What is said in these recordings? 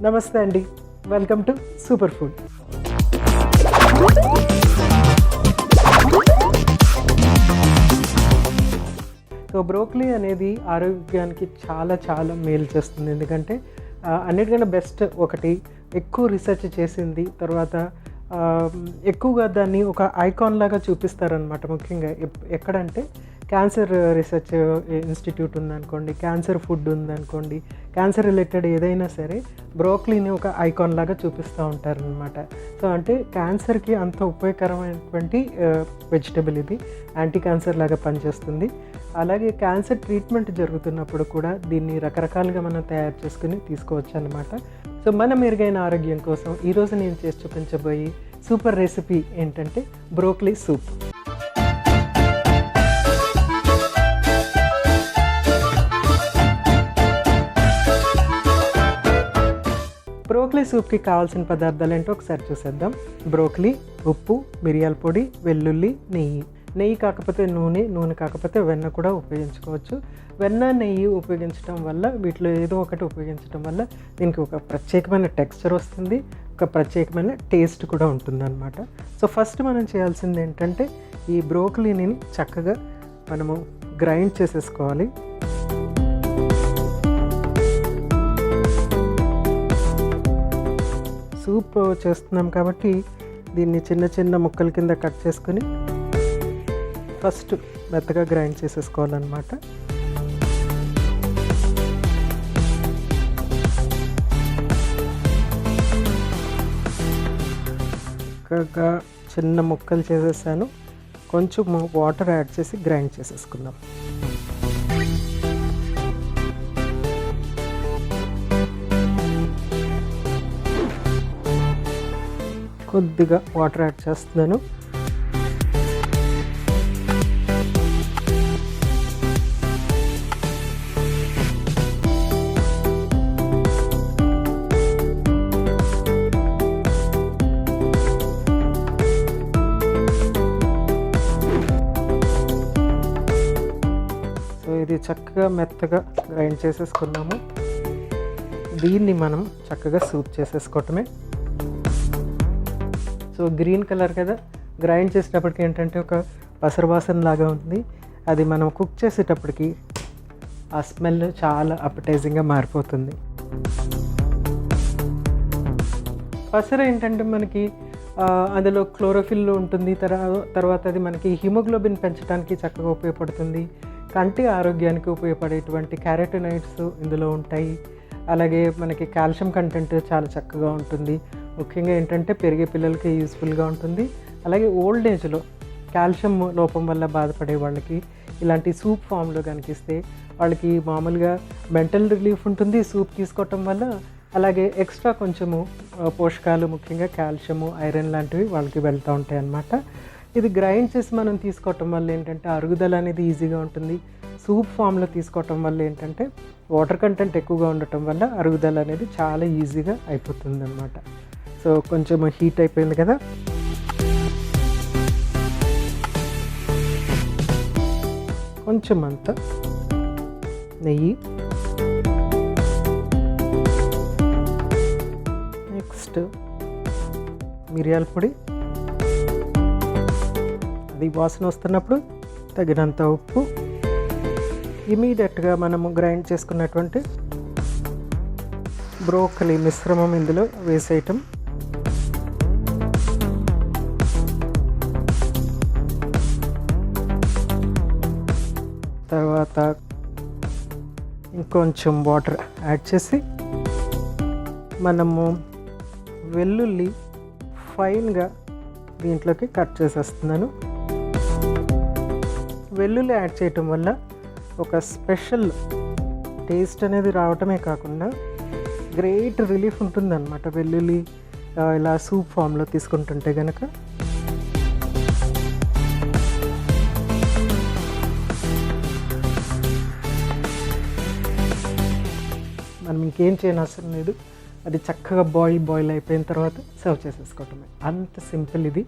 నమస్తే అండి, welcome to super food. So broccoli అనేది ఆరోగ్యానికి చాలా చాలా మేలు చేస్తుంది. ఎందుకంటే అన్నిటికన్నా బెస్ట్ ఒకటి ఎక్కువ రీసెర్చ్ చేసింది, తర్వాత ఎక్కువగా దాన్ని ఒక ఐకాన్ లాగా చూపిస్తారనమాట. ముఖ్యంగా ఎక్కడంటే క్యాన్సర్ రీసెర్చ్ ఇన్స్టిట్యూట్ ఉందనుకోండి, క్యాన్సర్ ఫుడ్ ఉందనుకోండి, క్యాన్సర్ రిలేటెడ్ ఏదైనా సరే బ్రోకలీని ఒక ఐకాన్ లాగా చూపిస్తూ ఉంటారనమాట. సో అంటే క్యాన్సర్కి అంత ఉపయోగకరమైనటువంటి వెజిటబుల్ ఇది, యాంటీ క్యాన్సర్ లాగా పనిచేస్తుంది. అలాగే క్యాన్సర్ ట్రీట్మెంట్ జరుగుతున్నప్పుడు కూడా దీన్ని రకరకాలుగా మనం తయారు చేసుకుని తీసుకోవచ్చు అనమాట. సో మన మెరుగైన ఆరోగ్యం కోసం ఈరోజు నేను చేసి చూపించబోయే సూపర్ రెసిపీ ఏంటంటే బ్రోకలీ సూప్. బ్రోకలీ సూప్కి కావాల్సిన పదార్థాలు ఏంటో ఒకసారి చూసేద్దాం. బ్రోకలీ, ఉప్పు, మిరియాల పొడి, వెల్లుల్లి, నెయ్యి కాకపోతే నూనె కాకపోతే వెన్న కూడా ఉపయోగించుకోవచ్చు. వెన్న, నెయ్యి ఉపయోగించడం వల్ల, వీటిలో ఏదో ఒకటి ఉపయోగించడం వల్ల దీనికి ఒక ప్రత్యేకమైన టెక్స్చర్ వస్తుంది, ఒక ప్రత్యేకమైన టేస్ట్ కూడా ఉంటుందన్నమాట. సో ఫస్ట్ మనం చేయాల్సింది ఏంటంటే ఈ బ్రోకలీని చక్కగా మనము గ్రైండ్ చేసేసుకోవాలి. సూప్ చేస్తున్నాం కాబట్టి దీన్ని చిన్న చిన్న ముక్కల కింద కట్ చేసుకొని ఫస్ట్ మెత్తగా గ్రైండ్ చేసేసుకోవాలన్నమాట. చక్కగా చిన్న ముక్కలు చేసేసాను. కొంచెం వాటర్ యాడ్ చేసి గ్రైండ్ చేసేసుకుందాం. కొద్దిగా వాటర్ యాడ్ చేస్తున్నాను. సో ఇది చక్కగా మెత్తగా గ్రైండ్ చేసేసుకున్నాము. దీన్ని మనం చక్కగా సూప్ చేసేసుకోవటమే. సో గ్రీన్ కలర్ కదా, గ్రైండ్ చేసేటప్పటికి ఏంటంటే ఒక పసరవాసన లాగా ఉంది. అది మనం కుక్ చేసేటప్పటికి ఆ స్మెల్ చాలా అపటైజింగ్గా మారిపోతుంది. పసర ఏంటంటే మనకి అందులో క్లోరోఫిల్ ఉంటుంది. తర్వాత అది మనకి హిమోగ్లోబిన్ పెంచడానికి చక్కగా ఉపయోగపడుతుంది. కంటి ఆరోగ్యానికి ఉపయోగపడేటువంటి క్యారోటినాయిడ్స్ ఇందులో ఉంటాయి. అలాగే మనకి కాల్షియం కంటెంట్ చాలా చక్కగా ఉంటుంది. ముఖ్యంగా ఏంటంటే పెరిగే పిల్లలకి యూస్ఫుల్గా ఉంటుంది. అలాగే ఓల్డ్ ఏజ్లో కాల్షియం లోపం వల్ల బాధపడే వాళ్ళకి ఇలాంటి సూప్ ఫామ్లో కనిపిస్తే వాళ్ళకి మామూలుగా మెంటల్ రిలీఫ్ ఉంటుంది సూప్ తీసుకోవటం వల్ల. అలాగే ఎక్స్ట్రా కొంచెము పోషకాలు, ముఖ్యంగా కాల్షియము, ఐరన్ లాంటివి వాళ్ళకి వెళ్తూ ఉంటాయి అన్నమాట. ఇది గ్రైండ్ చేసి మనం తీసుకోవటం వల్ల ఏంటంటే అరుగుదల అనేది ఈజీగా ఉంటుంది. సూప్ ఫామ్లో తీసుకోవటం వల్ల ఏంటంటే వాటర్ కంటెంట్ ఎక్కువగా ఉండటం వల్ల అరుగుదల అనేది చాలా ఈజీగా అయిపోతుంది అన్నమాట. సో కొంచెం హీట్ అయిపోయింది కదా, కొంచెం అంత నెయ్యి, నెక్స్ట్ మిరియాల పొడి, అది వాసన వస్తున్నప్పుడు తగినంత ఉప్పు, ఇమీడియట్గా మనము గ్రైండ్ చేసుకున్నటువంటి బ్రోకలీ మిశ్రమం ఇందులో వేసేయటం. తర్వాత ఇంకొంచెం వాటర్ యాడ్ చేసి మనము వెల్లుల్లి ఫైన్గా దీంట్లోకి కట్ చేసేస్తున్నాను. వెల్లుల్లి యాడ్ చేయటం వల్ల ఒక స్పెషల్ టేస్ట్ అనేది రావటమే కాకుండా గ్రేట్ రిలీఫ్ ఉంటుందన్నమాట వెల్లుల్లి ఇలా సూప్ ఫామ్లో తీసుకుంటుంటే కనుక. మనం ఇంకేం చేయనవసరం లేదు, అది చక్కగా బాయిల్ అయిపోయిన తర్వాత సర్వ్ చేసేసుకోవటమే. అంత సింపుల్ ఇది.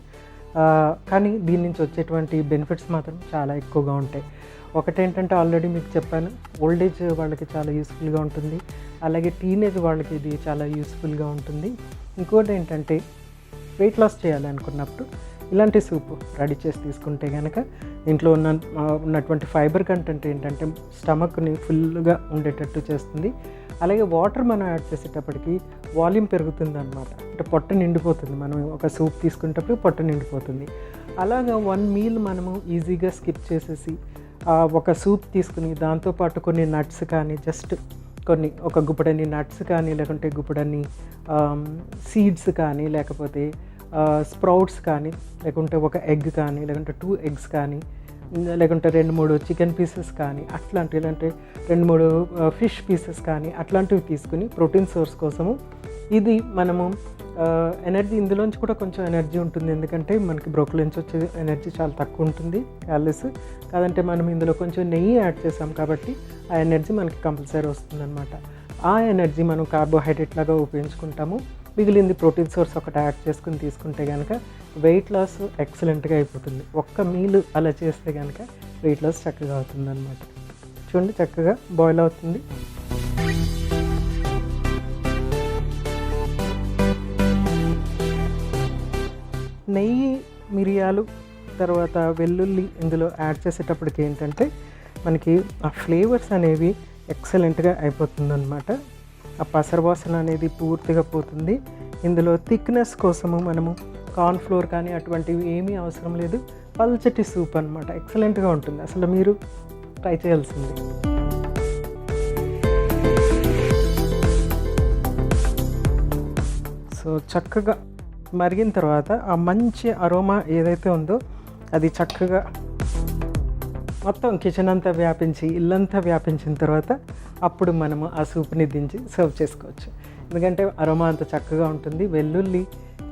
కానీ దీని నుంచి వచ్చేటువంటి బెనిఫిట్స్ మాత్రం చాలా ఎక్కువగా ఉంటాయి. ఒకటేంటంటే ఆల్రెడీ మీకు చెప్పాను, ఓల్డ్ ఏజ్ వాళ్ళకి చాలా యూస్ఫుల్గా ఉంటుంది, అలాగే టీనేజ్ వాళ్ళకి ఇది చాలా యూస్ఫుల్గా ఉంటుంది. ఇంకోటి ఏంటంటే వెయిట్ లాస్ చేయాలనుకున్నప్పుడు ఇలాంటి సూప్ రెడీ చేసి తీసుకుంటే కనుక దీంట్లో ఉన్నటువంటి ఫైబర్ కంటెంట్ ఏంటంటే స్టమక్ని ఫుల్గా ఉండేటట్టు చేస్తుంది. అలాగే వాటర్ మనం యాడ్ చేసేటప్పటికి వాల్యూమ్ పెరుగుతుంది అనమాట, అంటే పొట్ట నిండిపోతుంది. మనం ఒక సూప్ తీసుకునేటప్పుడు పొట్ట నిండిపోతుంది. అలాగా 1 మీల్ మనము ఈజీగా స్కిప్ చేసేసి ఒక సూప్ తీసుకుని దాంతోపాటు కొన్ని నట్స్ కానీ, జస్ట్ ఒక గుప్పెడన్ని నట్స్ కానీ, లేకుంటే గుప్పెడన్ని సీడ్స్ కానీ, లేకపోతే స్ప్రౌట్స్ కానీ, లేకుంటే ఒక ఎగ్ కానీ, లేకుంటే 2 ఎగ్స్ కానీ, లేకుంటే 2-3 చికెన్ పీసెస్ కానీ, ఇలాంటి 2-3 ఫిష్ పీసెస్ కానీ అట్లాంటివి తీసుకుని ప్రోటీన్ సోర్స్ కోసము ఇది మనము ఎనర్జీ, ఇందులోంచి కూడా కొంచెం ఎనర్జీ ఉంటుంది, ఎందుకంటే మనకి బ్రోకలీ నుంచి వచ్చే ఎనర్జీ చాలా తక్కువ ఉంటుంది క్యాలరీస్. కాదంటే మనం ఇందులో కొంచెం నెయ్యి యాడ్ చేసాం కాబట్టి ఆ ఎనర్జీ మనకి కంపల్సరీ వస్తుందన్నమాట. ఆ ఎనర్జీ మనం కార్బోహైడ్రేట్ లాగా ఉపయోగించుకుంటాము. మిగిలింది ప్రోటీన్ సోర్స్ ఒకటి యాడ్ చేసుకుని తీసుకుంటే కనుక వెయిట్ లాస్ ఎక్సలెంట్గా అయిపోతుంది. ఒక్క మీల్ అలా చేస్తే కనుక వెయిట్ లాస్ చక్కగా అవుతుంది అనమాట. చూడండి, చక్కగా బాయిల్ అవుతుంది. నెయ్యి, మిరియాలు, తర్వాత వెల్లుల్లి ఇందులో యాడ్ చేసేటప్పటికి ఏంటంటే మనకి ఆ ఫ్లేవర్స్ అనేవి ఎక్సలెంట్గా అయిపోతుందన్నమాట. ఆ పసరవాసన అనేది పూర్తిగా పోతుంది. ఇందులో థిక్నెస్ కోసము మనము కార్న్ఫ్లోర్ కానీ అటువంటివి ఏమీ అవసరం లేదు. పల్చటి సూప్ అనమాట, ఎక్సలెంట్గా ఉంటుంది. అసలు మీరు ట్రై చేయాల్సింది. సో చక్కగా మరిగిన తర్వాత ఆ మంచి అరోమా ఏదైతే ఉందో అది చక్కగా మొత్తం కిచెన్ అంతా వ్యాపించి, ఇల్లంతా వ్యాపించిన తర్వాత అప్పుడు మనము ఆ సూప్ని దించి సర్వ్ చేసుకోవచ్చు. ఎందుకంటే అరోమా అంత చక్కగా ఉంటుంది. వెల్లుల్లి,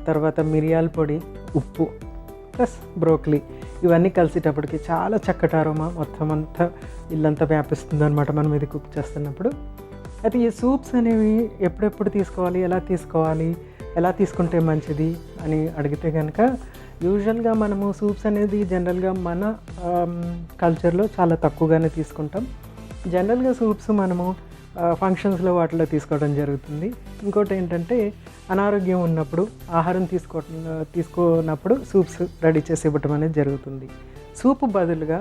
తర్వాత మిరియాల పొడి, ఉప్పు ప్లస్ బ్రోకలీ ఇవన్నీ కలిసేటప్పటికి చాలా చక్కటి అరోమా మొత్తం అంతా ఇల్లంతా వ్యాపిస్తుంది అనమాట మనం ఇది కుక్ చేస్తున్నప్పుడు. అయితే ఈ సూప్స్ అనేవి ఎప్పుడెప్పుడు తీసుకోవాలి, ఎలా తీసుకుంటే మంచిది అని అడిగితే కనుక యూజువల్గా మనము సూప్స్ అనేది జనరల్గా మన కల్చర్లో చాలా తక్కువగానే తీసుకుంటాం. జనరల్గా సూప్స్ మనము ఫంక్షన్స్లో తీసుకోవడం జరుగుతుంది. ఇంకోటి ఏంటంటే అనారోగ్యం ఉన్నప్పుడు, ఆహారం తీసుకోనప్పుడు సూప్స్ రెడీ చేసి ఇవ్వటం అనేది జరుగుతుంది. సూప్ బదులుగా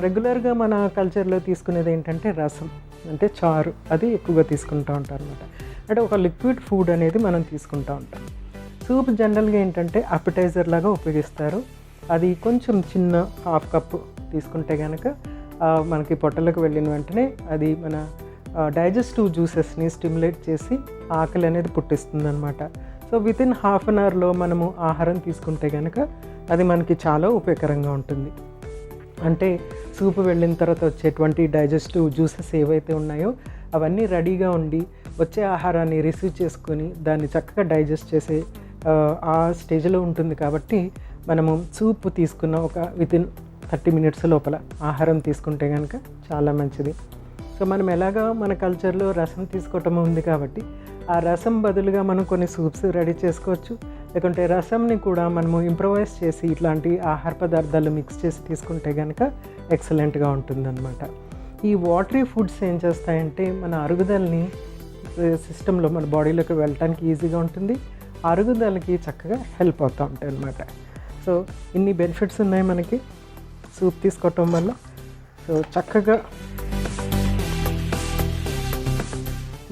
రెగ్యులర్గా మన కల్చర్లో తీసుకునేది ఏంటంటే రసం, అంటే చారు, అది ఎక్కువగా తీసుకుంటూ ఉంటారు అనమాట. అంటే ఒక లిక్విడ్ ఫుడ్ అనేది మనం తీసుకుంటూ ఉంటాం. సూప్ జనరల్గా ఏంటంటే అపిటైజర్ లాగా ఉపయోగిస్తారు. అది కొంచెం చిన్న 1/2 కప్పు తీసుకుంటే కనుక మనకి పొట్టలకు వెళ్ళిన వెంటనే అది మన డైజెస్టివ్ జ్యూసెస్ని స్టిమ్యులేట్ చేసి ఆకలి అనేది పుట్టిస్తుంది అనమాట. సో వితిన్ 1/2 an hourలో మనము ఆహారం తీసుకుంటే కనుక అది మనకి చాలా ఉపయోగకరంగా ఉంటుంది. అంటే సూప్ వెళ్ళిన తర్వాత వచ్చేటువంటి డైజెస్టివ్ జ్యూసెస్ ఏవైతే ఉన్నాయో అవన్నీ రెడీగా ఉండి వచ్చే ఆహారాన్ని రిసీవ్ చేసుకొని దాన్ని చక్కగా డైజెస్ట్ చేసే ఆ స్టేజ్లో ఉంటుంది. కాబట్టి మనము సూప్ తీసుకున్న ఒక వితిన్ 30 minutes లోపల ఆహారం తీసుకుంటే కనుక చాలా మంచిది. సో మనం ఎలాగా మన కల్చర్లో రసం తీసుకోవటం ఉంది కాబట్టి ఆ రసం బదులుగా మనం కొన్ని సూప్స్ రెడీ చేసుకోవచ్చు. లేకుంటే రసంని కూడా మనము ఇంప్రవైజ్ చేసి ఇట్లాంటి ఆహార పదార్థాలు మిక్స్ చేసి తీసుకుంటే కనుక ఎక్సలెంట్గా ఉంటుందన్నమాట. ఈ వాటరీ ఫుడ్స్ ఏం చేస్తాయంటే మన అరుగుదలని సిస్టంలో మన బాడీలోకి వెళ్ళటానికి ఈజీగా ఉంటుంది, అరుగుదలకి చక్కగా హెల్ప్ అవుతూ ఉంటాయి అన్నమాట. సో ఇన్ని బెనిఫిట్స్ ఉన్నాయి మనకి సూప్ తీసుకోవటం వల్ల. సో చక్కగా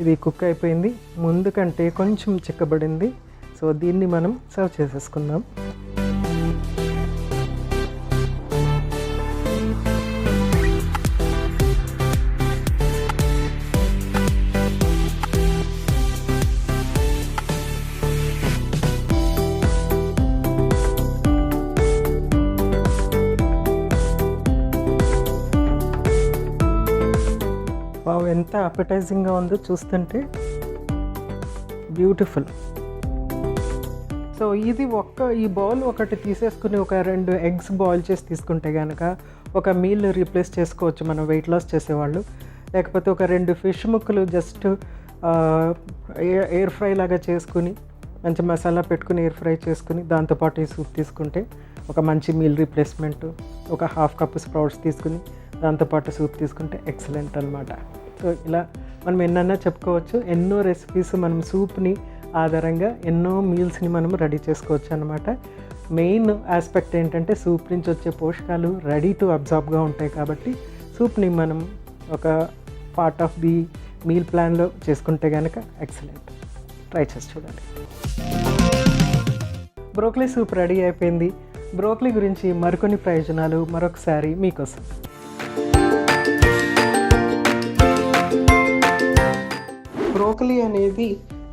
ఇది కుక్ అయిపోయింది, ముందు కంటే కొంచెం చిక్కబడింది. సో దీన్ని మనం సర్వ్ చేసేసుకుందాం. వావ్, ఎంత అపెటైజింగ్గా ఉందో చూస్తుంటే, బ్యూటిఫుల్. సో ఇది ఈ బౌల్ ఒకటి తీసేసుకుని ఒక 2 eggs బాయిల్ చేసి తీసుకుంటే కనుక ఒక మీల్ రీప్లేస్ చేసుకోవచ్చు మనం వెయిట్ లాస్ చేసేవాళ్ళు. లేకపోతే ఒక 2 ఫిష్ ముక్కలు జస్ట్ ఎయిర్ ఫ్రై లాగా చేసుకుని మంచి మసాలా పెట్టుకుని ఎయిర్ ఫ్రై చేసుకుని దాంతోపాటు ఈ సూప్ తీసుకుంటే ఒక మంచి మీల్ రీప్లేస్మెంట్. ఒక 1/2 cup స్ప్రౌట్స్ తీసుకుని దాంతోపాటు సూప్ తీసుకుంటే ఎక్సలెంట్ అనమాట. సో ఇలా మనం ఎన్నన్నా చెప్పుకోవచ్చు, ఎన్నో రెసిపీస్ మనం సూప్ని ఆధారంగా ఎన్నో మీల్స్ని మనం రెడీ చేసుకోవచ్చు అనమాట. మెయిన్ ఆస్పెక్ట్ ఏంటంటే సూప్ నుంచి వచ్చే పోషకాలు రెడీ టు అబ్జార్బ్గా ఉంటాయి కాబట్టి సూప్ని మనం ఒక పార్ట్ ఆఫ్ ది మీల్ ప్లాన్లో చేసుకుంటే కనుక ఎక్సలెంట్. ట్రై చేసి చూడండి. బ్రోకలీ సూప్ రెడీ అయిపోయింది. బ్రోకలీ గురించి మరికొన్ని ప్రయోజనాలు మరొకసారి మీకోసం. బ్రోకలీ అనేది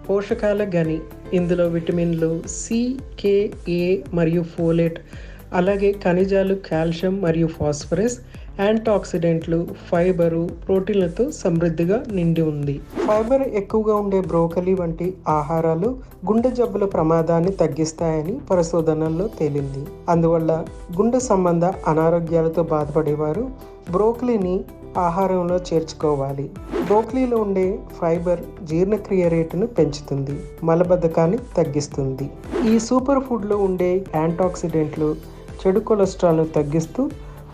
పోషకాల గని. ఇందులో విటమిన్లు సి, కే, ఏ మరియు ఫోలేట్, అలాగే ఖనిజాలు కాల్షియం మరియు ఫాస్ఫరస్, యాంటీఆక్సిడెంట్లు, ఫైబరు, ప్రోటీన్లతో సమృద్ధిగా నిండి ఉంది. ఫైబర్ ఎక్కువగా ఉండే బ్రోకలీ వంటి ఆహారాలు గుండె జబ్బుల ప్రమాదాన్ని తగ్గిస్తాయని పరిశోధనల్లో తేలింది. అందువల్ల గుండె సంబంధ అనారోగ్యాలతో బాధపడేవారు బ్రోకలీని ఆహారంలో చేర్చుకోవాలి. బ్రోకలీలో ఉండే ఫైబర్ జీర్ణక్రియ రేటును పెంచుతుంది, మలబద్ధకాన్ని తగ్గిస్తుంది. ఈ సూపర్ ఫుడ్లో ఉండే యాంటీఆక్సిడెంట్లు చెడు కొలెస్ట్రాల్ను తగ్గిస్తూ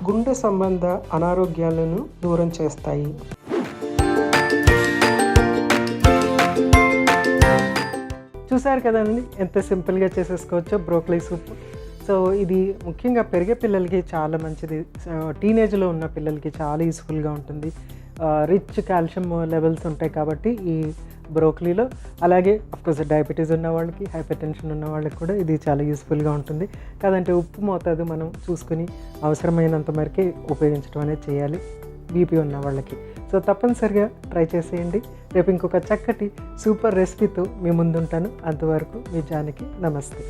గుండె సంబంధ అనారోగ్యాలను దూరం చేస్తాయి. చూసారు కదండి ఎంత సింపుల్గా చేసేసుకోవచ్చో బ్రోకలీ సూప్. సో ఇది ముఖ్యంగా పెరిగే పిల్లలకి చాలా మంచిది. టీనేజ్లో ఉన్న పిల్లలకి చాలా యూస్ఫుల్గా ఉంటుంది. రిచ్ కాల్షియం లెవెల్స్ ఉంటాయి కాబట్టి ఈ బ్రోకలీలో. అలాగే అఫ్కోర్స్ డయాబెటీస్ ఉన్న వాళ్ళకి, హైపర్ టెన్షన్ ఉన్న వాళ్ళకి కూడా ఇది చాలా యూస్ఫుల్గా ఉంటుంది. కాదంటే ఉప్పు మోతాదు మనం చూసుకుని అవసరమైనంత మేరకే ఉపయోగించడం అనేది చేయాలి బీపీ ఉన్న వాళ్ళకి. సో తప్పనిసరిగా ట్రై చేసేయండి. రేపు ఇంకొక చక్కటి సూపర్ రెసిపీతో మీ ముందుంటాను. అంతవరకు మీ జానకి. నమస్తే.